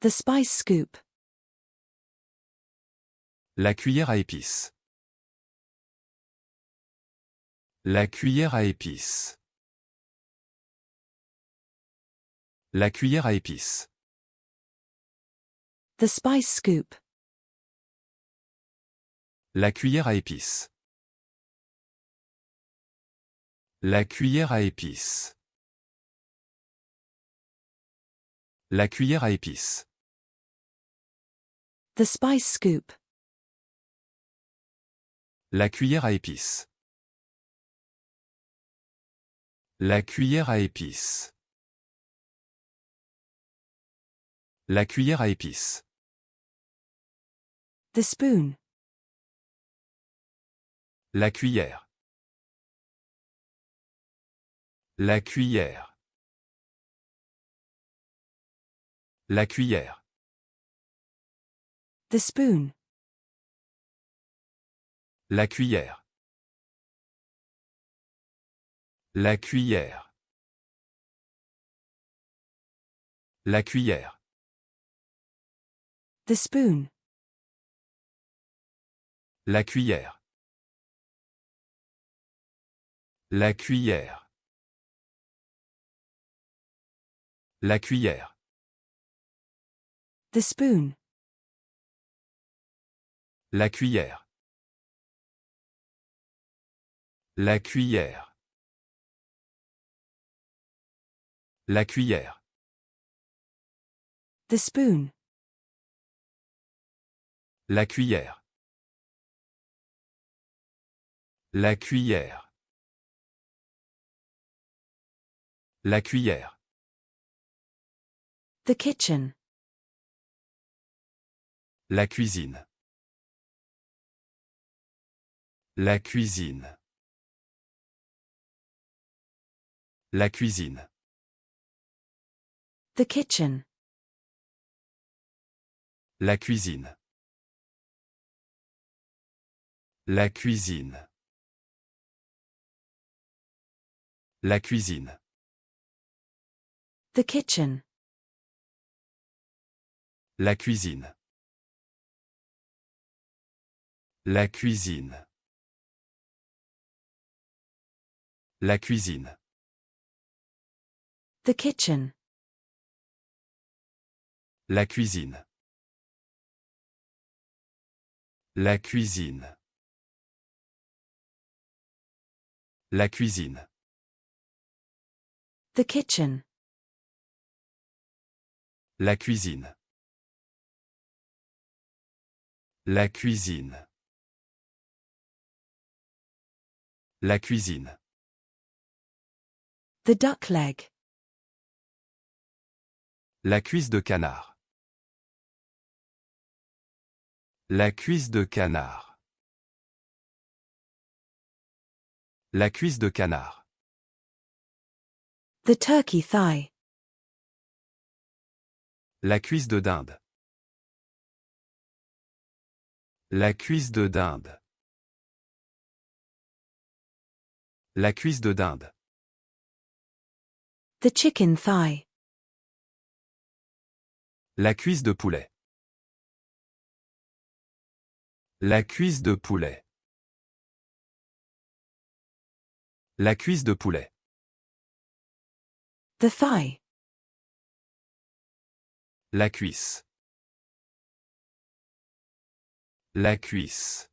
The spice scoop. La cuillère à épices. La cuillère à épices. La cuillère à épices. The spice scoop. La cuillère à épices. La cuillère à épices. La cuillère à épices. The spice scoop. La cuillère à épices. La cuillère à épices. La cuillère à épices. The spoon. La cuillère. La cuillère. La cuillère. The spoon. La cuillère. La cuillère. La cuillère. The spoon. La cuillère. La cuillère. La cuillère. The spoon. La cuillère. La cuillère. La cuillère. The spoon. La cuillère. La cuillère. La cuillère. The kitchen. La cuisine. La cuisine. La cuisine. The kitchen. La cuisine. La cuisine. La cuisine. The kitchen. La cuisine. La cuisine. La cuisine. The kitchen. La cuisine. La cuisine. La cuisine. The kitchen. La cuisine. La cuisine. La cuisine. The duck leg. La cuisse de canard. La cuisse de canard. La cuisse de canard. The turkey thigh. La cuisse de dinde. La cuisse de dinde. La cuisse de dinde. The chicken thigh. La cuisse de poulet. La cuisse de poulet. La cuisse de poulet. The thigh. La cuisse. La cuisse.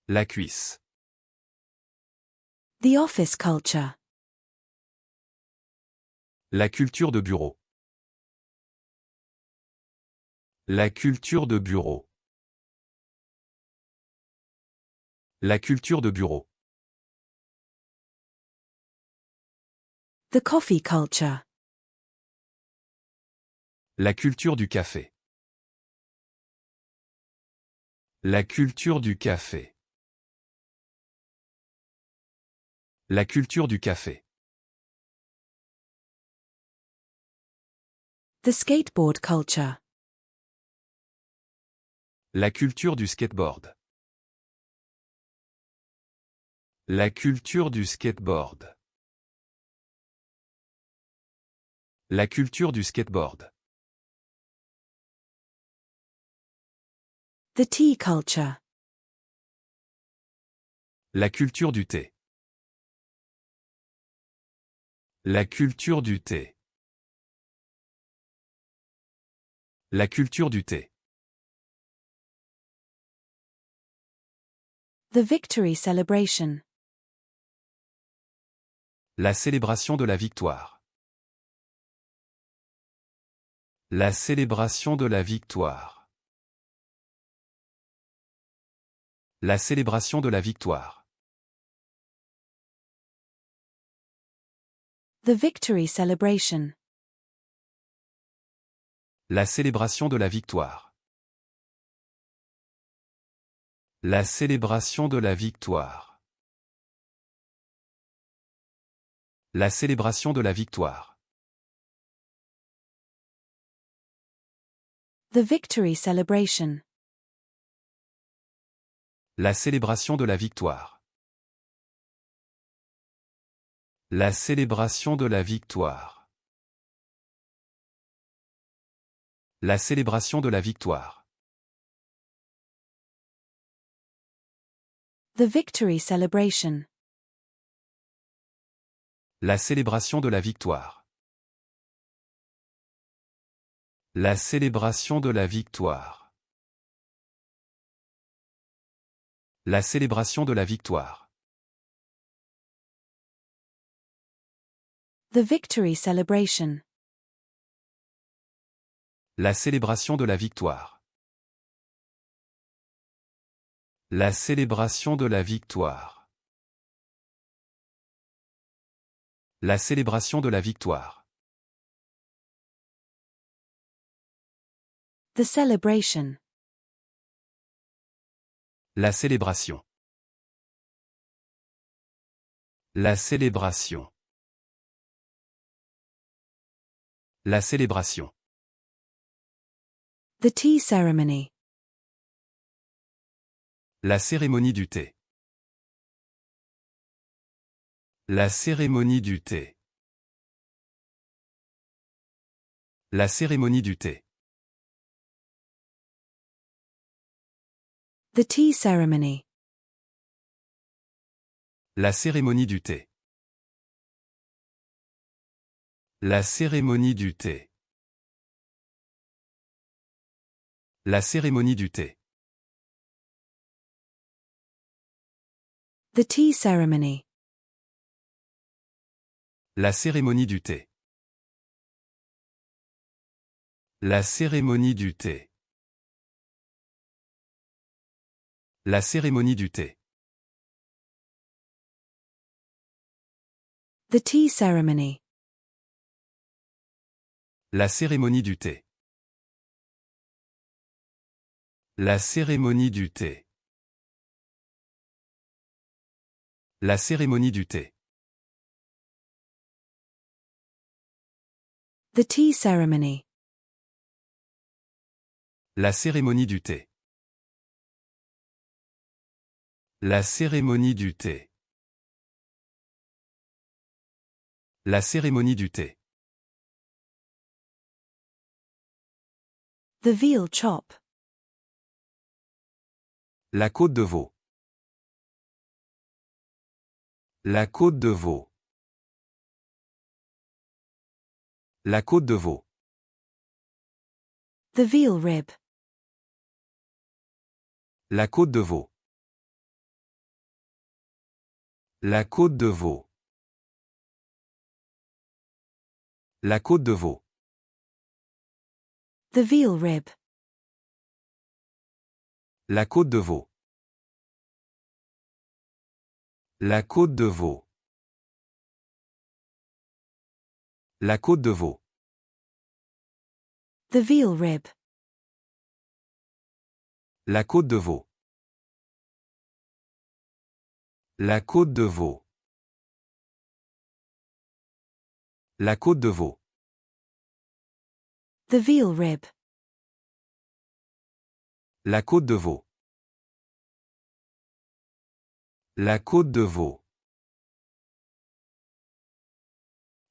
La cuisse. The office culture. La culture de bureau. La culture de bureau. La culture de bureau. The coffee culture. La culture du café. La culture du café. La culture du café. The skateboard culture. La culture du skateboard. La culture du skateboard. La culture du skateboard. The tea culture. La culture du thé. La culture du thé. La culture du thé. The victory celebration. La célébration de la victoire. La célébration de la victoire. La célébration de la victoire. The victory celebration. La célébration de la victoire. La célébration de la victoire. La célébration de la victoire. The victory celebration. La célébration de la victoire. La célébration de la victoire. La célébration de la victoire. The victory celebration. La célébration de la victoire. La célébration de la victoire. La célébration de la victoire. The victory celebration. La célébration de la victoire. La célébration de la victoire. La célébration de la victoire. The celebration. La célébration. La célébration. La célébration. The tea ceremony. La cérémonie du thé. La cérémonie du thé. La cérémonie du thé. The tea ceremony. La cérémonie du thé. La cérémonie du thé. La cérémonie du thé. The tea ceremony. La cérémonie du thé. La cérémonie du thé. La cérémonie du thé. The tea ceremony. La cérémonie du thé. La cérémonie du thé. La cérémonie du thé. The tea ceremony. La cérémonie du thé. La cérémonie du thé. La cérémonie du thé. The veal chop. La côte de veau. La côte de veau. La côte de veau. The veal rib. La côte de veau. La côte de veau. La côte de veau. The veal rib. La côte de veau. La côte de veau. La côte de veau. The veal rib. La côte de veau. La côte de veau. La côte de veau. The veal rib. La côte de veau. La côte de veau.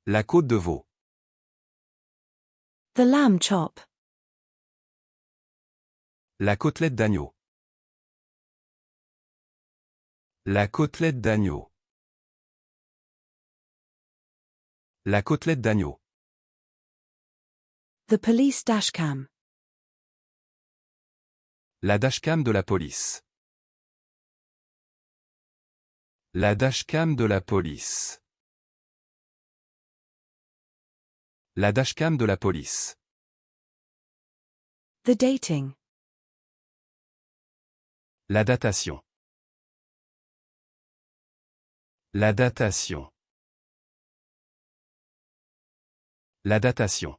La côte de veau. The lamb chop. La côtelette d'agneau. La côtelette d'agneau. La côtelette d'agneau. The police dashcam. La dashcam de la police. La dashcam de la police. La dashcam de la police. The dating. La datation. La datation. La datation.